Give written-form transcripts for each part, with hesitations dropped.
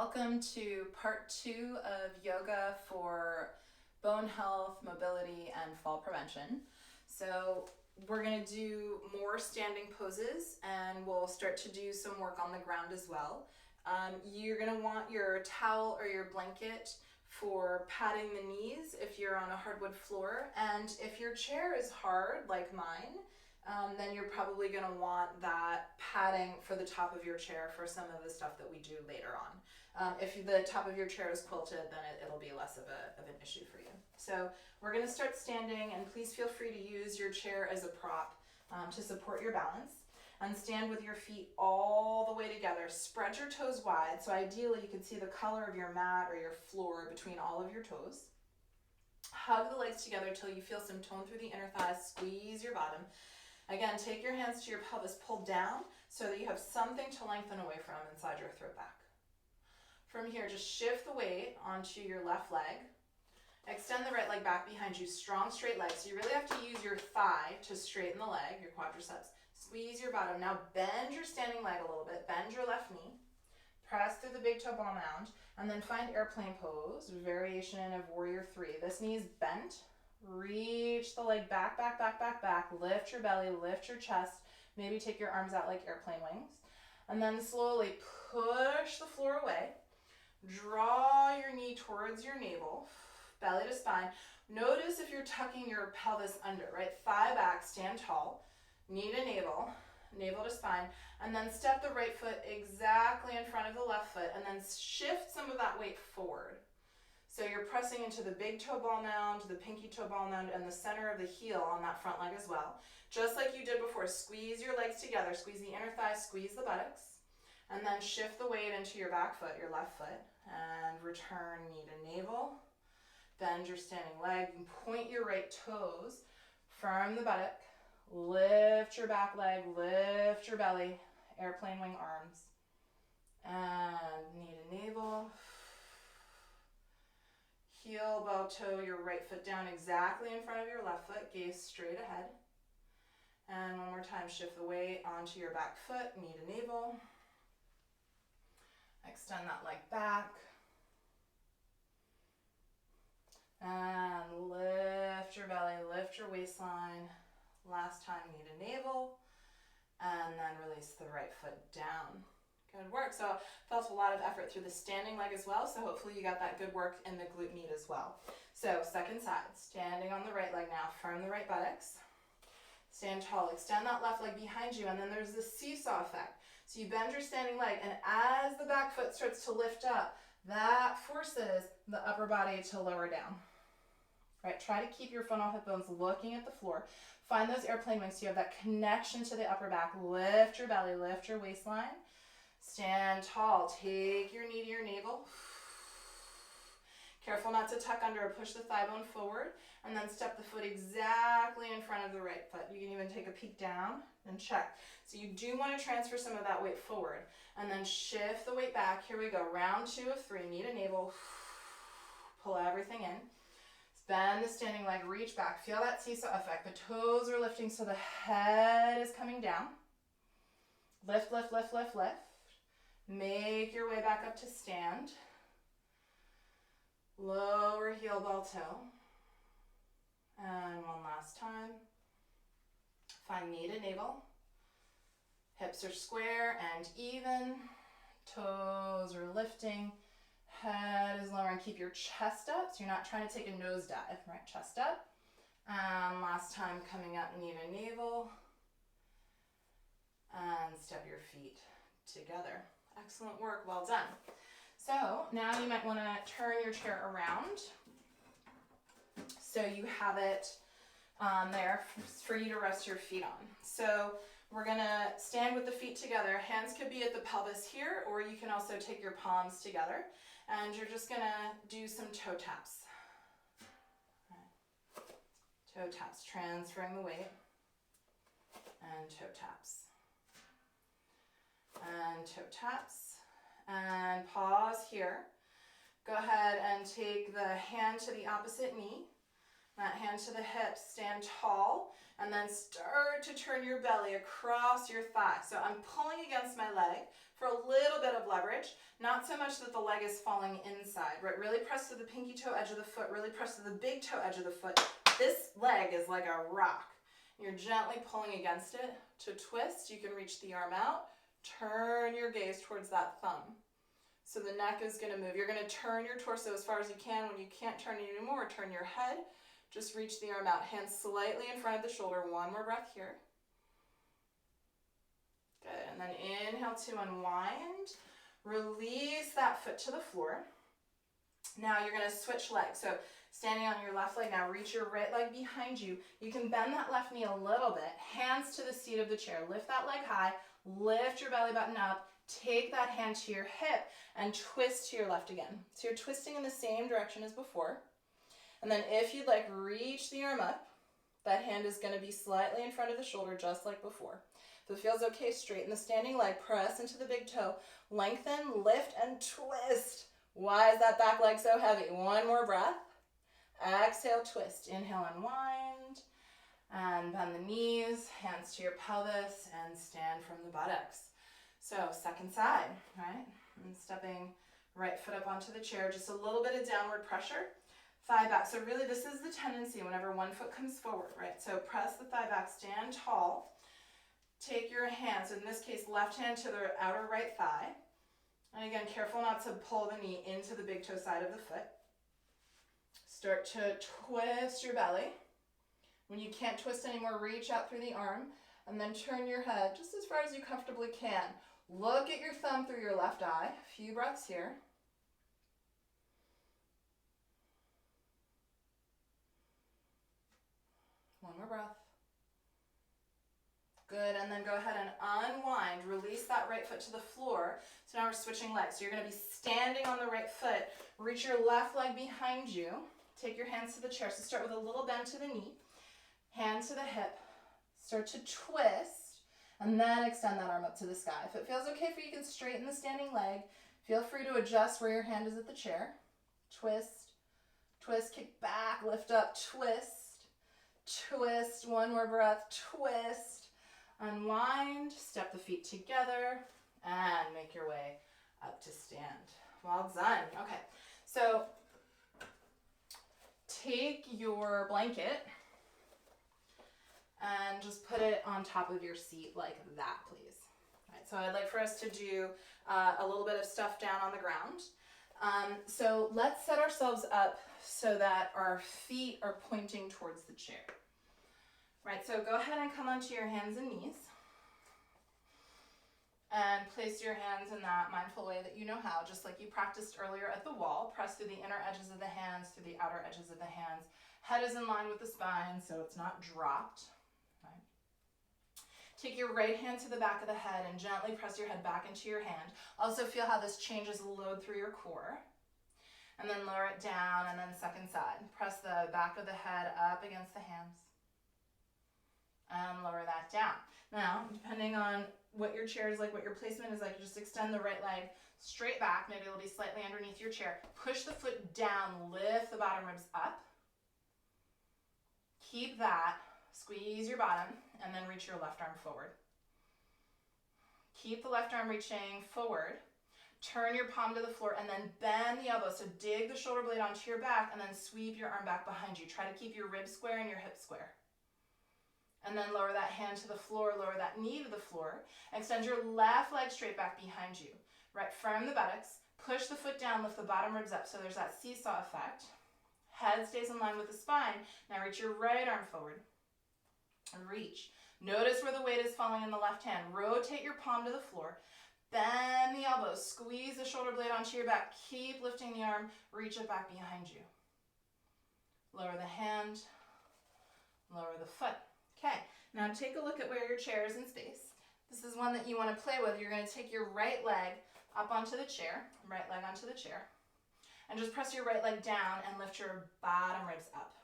Welcome to part 2 of yoga for bone health, mobility, and fall prevention. So we're going to do more standing poses and we'll start to do some work on the ground as well. You're going to want your towel or your blanket for padding the knees if you're on a hardwood floor, and if your chair is hard like mine, then you're probably going to want that padding for the top of your chair for some of the stuff that we do later on. If the top of your chair is quilted, then it'll be less of an issue for you. So we're going to start standing, and please feel free to use your chair as a prop to support your balance. And stand with your feet all the way together. Spread your toes wide, so ideally you can see the color of your mat or your floor between all of your toes. Hug the legs together till you feel some tone through the inner thighs. Squeeze your bottom. Again, take your hands to your pelvis, pull down so that you have something to lengthen away from inside your throat back. From here, just shift the weight onto your left leg. Extend the right leg back behind you, strong straight legs. So you really have to use your thigh to straighten the leg, your quadriceps. Squeeze your bottom. Now bend your standing leg a little bit. Bend your left knee. Press through the big toe ball mound. And then find airplane pose, variation of warrior 3. This knee is bent. Reach the leg back, back, back, back, back. Lift your belly, lift your chest. Maybe take your arms out like airplane wings. And then slowly push the floor away. Draw your knee towards your navel, belly to spine. Notice if you're tucking your pelvis under, right? Thigh back, stand tall. Knee to navel, navel to spine, and then step the right foot exactly in front of the left foot, and then shift some of that weight forward. So you're pressing into the big toe ball mound, the pinky toe ball mound, and the center of the heel on that front leg as well. Just like you did before, squeeze your legs together, squeeze the inner thigh, squeeze the buttocks, and then shift the weight into your back foot, your left foot, and return knee to navel. Bend your standing leg, and point your right toes, firm the buttock. Lift your back leg, lift your belly, airplane wing arms, and knee to navel. Heel, bow toe, your right foot down exactly in front of your left foot, gaze straight ahead. And one more time, shift the weight onto your back foot, knee to navel. Extend that leg back. And lift your belly, lift your waistline. Last time, knee to navel, and then release the right foot down. Good work. So felt a lot of effort through the standing leg as well, so hopefully you got that good work in the glute med as well. So second side, standing on the right leg now, firm the right buttocks. Stand tall, extend that left leg behind you, and then there's this seesaw effect. So you bend your standing leg, and as the back foot starts to lift up, that forces the upper body to lower down. Right, try to keep your frontal hip bones looking at the floor. Find those airplane wings so you have that connection to the upper back. Lift your belly, lift your waistline. Stand tall. Take your knee to your navel. Careful not to tuck under or push the thigh bone forward. And then step the foot exactly in front of the right foot. You can even take a peek down and check. So you do want to transfer some of that weight forward. And then shift the weight back. Here we go. Round 2 of 3. Knee to navel. Pull everything in. Bend the standing leg, reach back. Feel that seesaw effect. The toes are lifting so the head is coming down. Lift, lift, lift, lift, lift. Make your way back up to stand. Lower heel, ball toe. And one last time. Find knee to navel. Hips are square and even. Toes are lifting. Head is lower, and keep your chest up, so you're not trying to take a nosedive, right? Chest up. And last time, coming up, knee to navel. And step your feet together. Excellent work, well done. So now you might want to turn your chair around so you have it there for you to rest your feet on. So we're going to stand with the feet together. Hands could be at the pelvis here, or you can also take your palms together. And you're just going to do some toe taps. Toe taps, transferring the weight. And toe taps. And toe taps. And pause here. Go ahead and take the hand to the opposite knee. That hand to the hip, stand tall, and then start to turn your belly across your thigh. So I'm pulling against my leg for a little bit of leverage, not so much that the leg is falling inside, right? Really press to the pinky toe edge of the foot, really press to the big toe edge of the foot. This leg is like a rock. You're gently pulling against it to twist. You can reach the arm out, turn your gaze towards that thumb. So the neck is going to move. You're going to turn your torso as far as you can. When you can't turn it anymore, turn your head. Just reach the arm out, hands slightly in front of the shoulder. One more breath here. Good, and then inhale to unwind. Release that foot to the floor. Now you're going to switch legs. So standing on your left leg now, reach your right leg behind you. You can bend that left knee a little bit. Hands to the seat of the chair. Lift that leg high. Lift your belly button up. Take that hand to your hip and twist to your left again. So you're twisting in the same direction as before. And then if you'd like, reach the arm up. That hand is going to be slightly in front of the shoulder, just like before. If it feels okay, straighten the standing leg, press into the big toe, lengthen, lift, and twist. Why is that back leg so heavy? One more breath. Exhale, twist. Inhale, unwind. And bend the knees, hands to your pelvis, and stand from the buttocks. So second side, right? And stepping right foot up onto the chair, just a little bit of downward pressure. Thigh back. So really this is the tendency whenever one foot comes forward, right? So press the thigh back, stand tall. Take your hands, in this case, left hand to the outer right thigh. And again, careful not to pull the knee into the big toe side of the foot. Start to twist your belly. When you can't twist anymore, reach out through the arm and then turn your head just as far as you comfortably can. Look at your thumb through your left eye. A few breaths here. One more breath. Good, and then go ahead and unwind. Release that right foot to the floor. So now we're switching legs. So you're going to be standing on the right foot. Reach your left leg behind you. Take your hands to the chair. So start with a little bend to the knee. Hand to the hip. Start to twist. And then extend that arm up to the sky. If it feels okay for you, you can straighten the standing leg. Feel free to adjust where your hand is at the chair. Twist, twist, kick back, lift up, twist, twist. One more breath, twist. Unwind, step the feet together, and make your way up to stand. Well done. Okay, so take your blanket and just put it on top of your seat like that, please. All right, so I'd like for us to do a little bit of stuff down on the ground. So let's set ourselves up so that our feet are pointing towards the chair. Right, so go ahead and come onto your hands and knees. And place your hands in that mindful way that you know how, just like you practiced earlier at the wall. Press through the inner edges of the hands, through the outer edges of the hands. Head is in line with the spine, so it's not dropped. Right. Take your right hand to the back of the head and gently press your head back into your hand. Also feel how this changes the load through your core. And then lower it down, and then second side. Press the back of the head up against the hands. And lower that down. Now, depending on what your chair is like, what your placement is like, just extend the right leg straight back. Maybe it'll be slightly underneath your chair. Push the foot down, lift the bottom ribs up. Keep that. Squeeze your bottom, and then reach your left arm forward. Keep the left arm reaching forward. Turn your palm to the floor, and then bend the elbow. So dig the shoulder blade onto your back, and then sweep your arm back behind you. Try to keep your ribs square and your hips square. And then lower that hand to the floor, lower that knee to the floor. Extend your left leg straight back behind you. Right, firm the buttocks. Push the foot down, lift the bottom ribs up so there's that seesaw effect. Head stays in line with the spine. Now reach your right arm forward. And reach. Notice where the weight is falling in the left hand. Rotate your palm to the floor. Bend the elbows. Squeeze the shoulder blade onto your back. Keep lifting the arm. Reach it back behind you. Lower the hand. Lower the foot. Okay, now take a look at where your chair is in space. This is one that you want to play with. You're going to take your right leg up onto the chair, right leg onto the chair, and just press your right leg down and lift your bottom ribs up.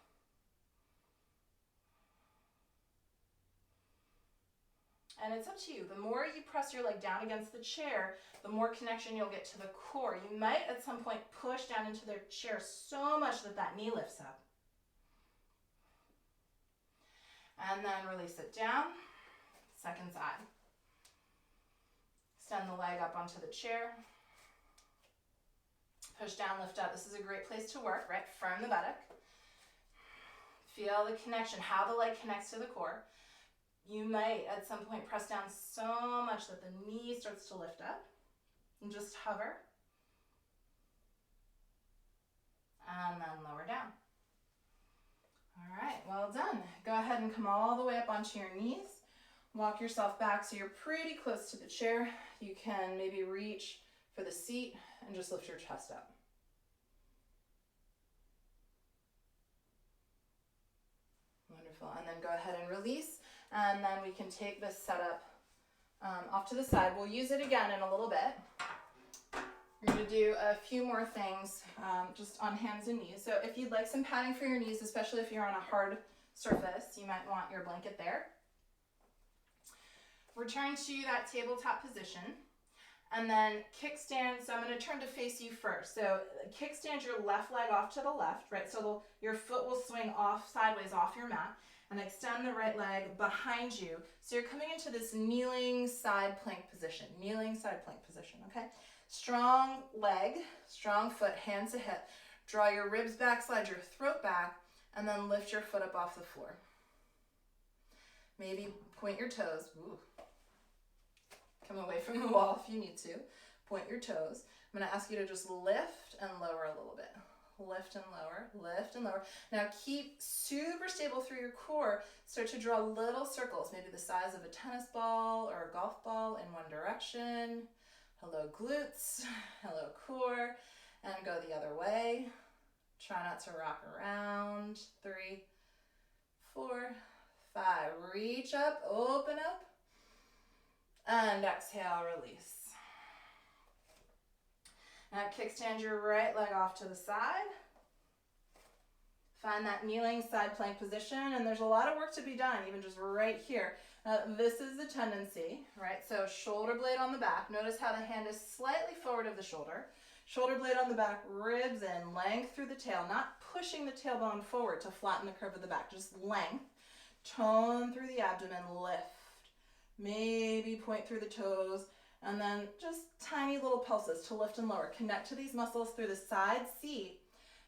And it's up to you. The more you press your leg down against the chair, the more connection you'll get to the core. You might at some point push down into the chair so much that that knee lifts up. And then release it down. Second side. Extend the leg up onto the chair. Push down, lift up. This is a great place to work, right? Firm the buttock. Feel the connection, how the leg connects to the core. You might, at some point, press down so much that the knee starts to lift up. And just hover. And then lower down. All right, well done. Go ahead and come all the way up onto your knees. Walk yourself back so you're pretty close to the chair. You can maybe reach for the seat and just lift your chest up. Wonderful. And then go ahead and release. And then we can take this setup off to the side. We'll use it again in a little bit. We're going to do a few more things just on hands and knees. So if you'd like some padding for your knees, especially if you're on a hard surface, you might want your blanket there. Return to that tabletop position and then kickstand. So I'm going to turn to face you first. So kickstand your left leg off to the left, right? So your foot will swing off sideways off your mat and extend the right leg behind you. So you're coming into this kneeling side plank position, okay? Strong leg, strong foot, hands to hip. Draw your ribs back, slide your throat back, and then lift your foot up off the floor. Maybe point your toes. Ooh. Come away from the wall if you need to. Point your toes. I'm going to ask you to just lift and lower a little bit. Lift and lower, lift and lower. Now keep super stable through your core. Start to draw little circles, maybe the size of a tennis ball or a golf ball in one direction. Hello glutes, hello core, and go the other way. Try not to rock around. 3, 4, 5. Reach up, open up, and exhale, release. Now kickstand your right leg off to the side. Find that kneeling side plank position, and there's a lot of work to be done, even just right here. This is the tendency, right? So shoulder blade on the back. Notice how the hand is slightly forward of the shoulder. Shoulder blade on the back, ribs in, length through the tail, not pushing the tailbone forward to flatten the curve of the back, just length. Tone through the abdomen, lift. Maybe point through the toes, and then just tiny little pulses to lift and lower. Connect to these muscles through the side seat,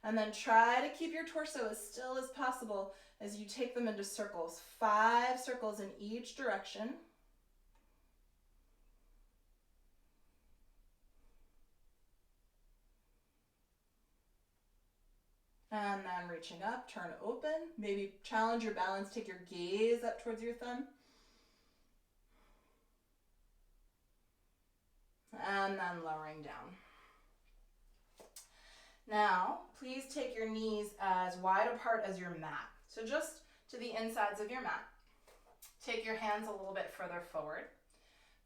and then try to keep your torso as still as possible as you take them into circles. 5 circles in each direction. And then reaching up, turn open. Maybe challenge your balance, take your gaze up towards your thumb. And then lowering down. Now, please take your knees as wide apart as your mat. So just to the insides of your mat. Take your hands a little bit further forward.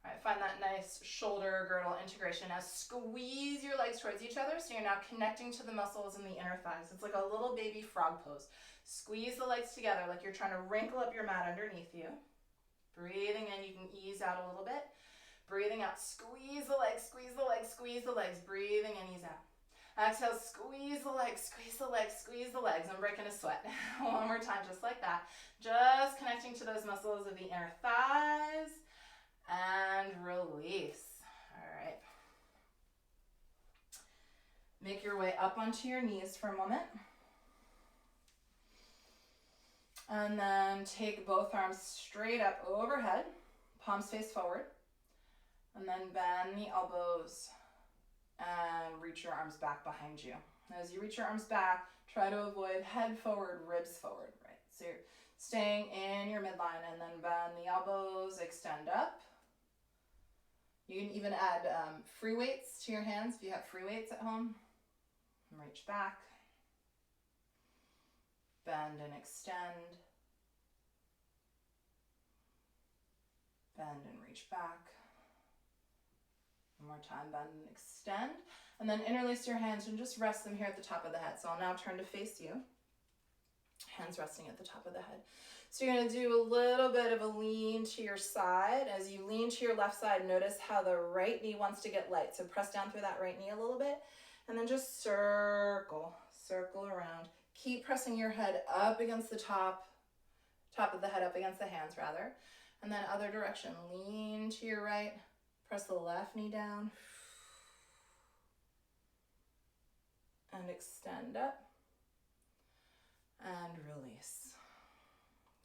All right, find that nice shoulder girdle integration. Now squeeze your legs towards each other so you're now connecting to the muscles in the inner thighs. It's like a little baby frog pose. Squeeze the legs together like you're trying to wrinkle up your mat underneath you. Breathing in, you can ease out a little bit. Breathing out, squeeze the legs, squeeze the legs, squeeze the legs. Breathing in, ease out. Exhale, squeeze the legs, squeeze the legs, squeeze the legs. I'm breaking a sweat. One more time, just like that. Just connecting to those muscles of the inner thighs. And release. All right. Make your way up onto your knees for a moment. And then take both arms straight up overhead. Palms face forward. And then bend the elbows and reach your arms back behind you. As you reach your arms back, try to avoid head forward, ribs forward, right? So you're staying in your midline, and then bend the elbows, extend up. You can even add free weights to your hands if you have free weights at home. And reach back. Bend and extend. Bend and reach back. One more time, bend and extend. And then interlace your hands and just rest them here at the top of the head. So I'll now turn to face you. Hands resting at the top of the head. So you're going to do a little bit of a lean to your side. As you lean to your left side, notice how the right knee wants to get light. So press down through that right knee a little bit. And then just circle around. Keep pressing your head up against the top top of the head up against the hands rather. And then other direction, lean to your right, press the left knee down, and extend up, and release.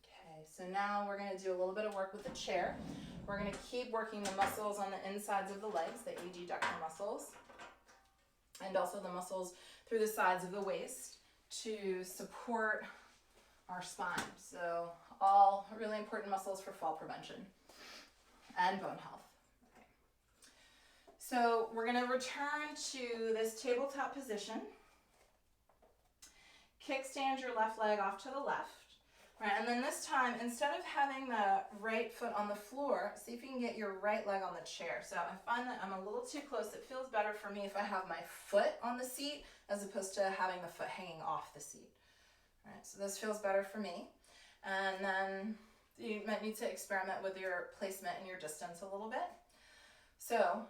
Okay, so now we're gonna do a little bit of work with the chair. We're gonna keep working the muscles on the insides of the legs, the adductor muscles, and also the muscles through the sides of the waist to support our spine. So all really important muscles for fall prevention and bone health. Okay. So we're gonna return to this tabletop position. Kickstand your left leg off to the left. Right, and then this time, instead of having the right foot on the floor, see if you can get your right leg on the chair. So I find that I'm a little too close. It feels better for me if I have my foot on the seat as opposed to having the foot hanging off the seat. All right, so this feels better for me. And then you might need to experiment with your placement and your distance a little bit. So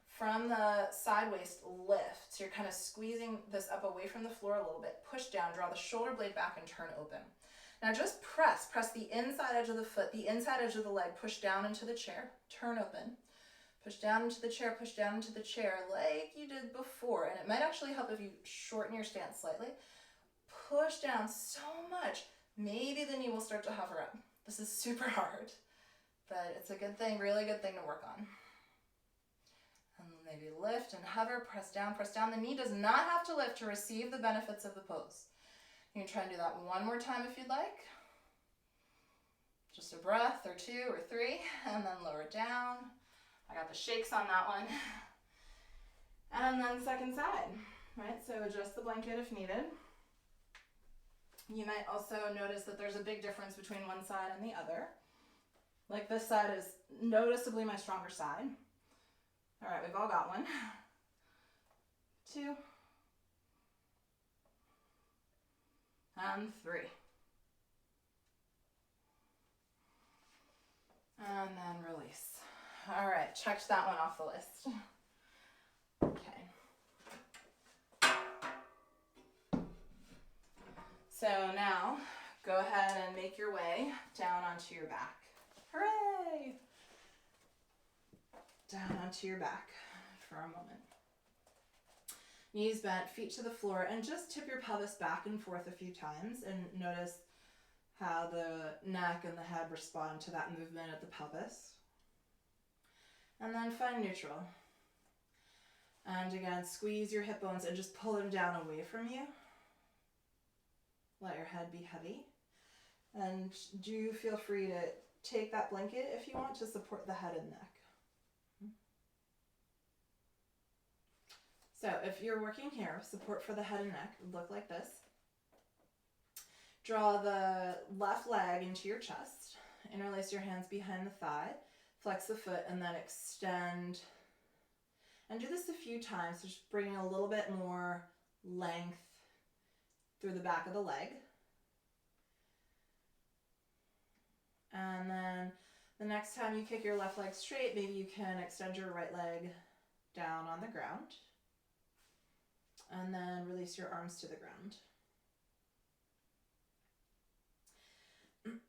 from the side waist lift, so you're kind of squeezing this up away from the floor a little bit, push down, draw the shoulder blade back and turn open. Now just press the inside edge of the foot, the inside edge of the leg, push down into the chair, turn open, push down into the chair, push down into the chair like you did before. And it might actually help if you shorten your stance slightly. Push down so much, maybe the knee will start to hover up. This is super hard, but it's a good thing, really good thing to work on. And maybe lift and hover, press down, press down. The knee does not have to lift to receive the benefits of the pose. You can try and do that one more time if you'd like. Just a breath or two or three, and then lower it down. I got the shakes on that one. And then second side, right? So adjust the blanket if needed. You might also notice that there's a big difference between one side and the other. Like this side is noticeably my stronger side. All right, we've all got one. 2. And 3. And then release. All right, checked that one off the list. Okay. So now, go ahead and make your way down onto your back. Hooray! Down onto your back for a moment. Knees bent, feet to the floor, and just tip your pelvis back and forth a few times and notice how the neck and the head respond to that movement at the pelvis. And then find neutral. And again, squeeze your hip bones and just pull them down away from you. Let your head be heavy. And do feel free to take that blanket if you want to support the head and neck. So if you're working here, support for the head and neck would look like this. Draw the left leg into your chest. Interlace your hands behind the thigh. Flex the foot and then extend. And do this a few times, just bringing a little bit more length through the back of the leg. And then the next time you kick your left leg straight, maybe you can extend your right leg down on the ground. And then release your arms to the ground.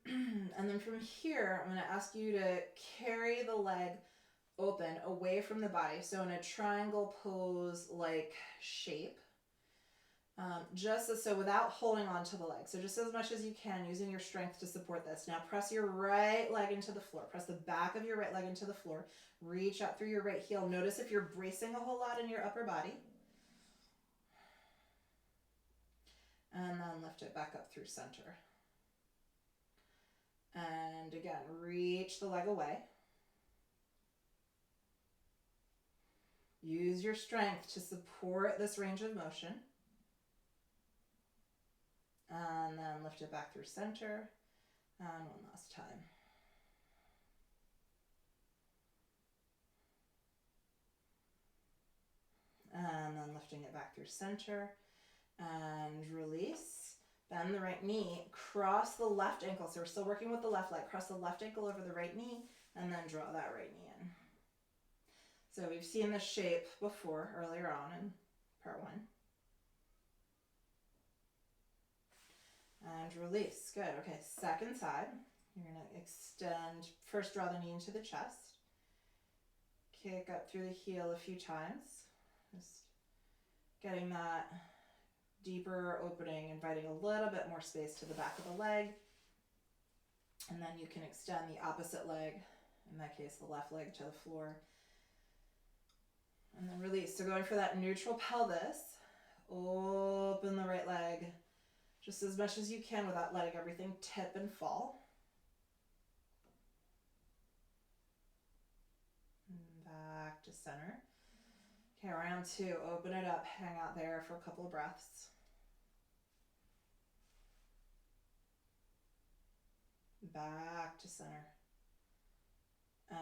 And then from here, I'm going to ask you to carry the leg open away from the body. So in a triangle pose like shape. So without holding on to the leg. So just as much as you can, using your strength to support this. Now press your right leg into the floor. Press the back of your right leg into the floor. Reach out through your right heel. Notice if you're bracing a whole lot in your upper body. And then lift it back up through center. And again, reach the leg away. Use your strength to support this range of motion. And then lift it back through center. And one last time. And then lifting it back through center. And release. Bend the right knee. Cross the left ankle. So we're still working with the left leg. Cross the left ankle over the right knee. And then draw that right knee in. So we've seen this shape before, earlier on in part 1. And release. Good. Okay, second side. You're going to extend, first draw the knee into the chest. Kick up through the heel a few times. Just getting that deeper opening, inviting a little bit more space to the back of the leg. And then you can extend the opposite leg, in that case the left leg, to the floor. And then release. So going for that neutral pelvis, open the right leg just as much as you can without letting everything tip and fall. And back to center. Okay, round two. Open it up. Hang out there for a couple of breaths. Back to center. And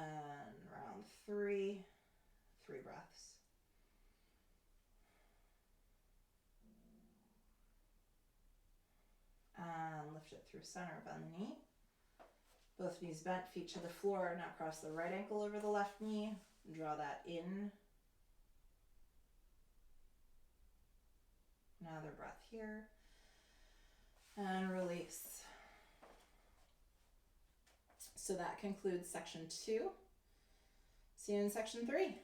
round three. 3 breaths. And lift it through center. Bend the knee. Both knees bent, feet to the floor. Now cross the right ankle over the left knee. Draw that in. Another breath here. And release. So that concludes section 2. See you in section 3.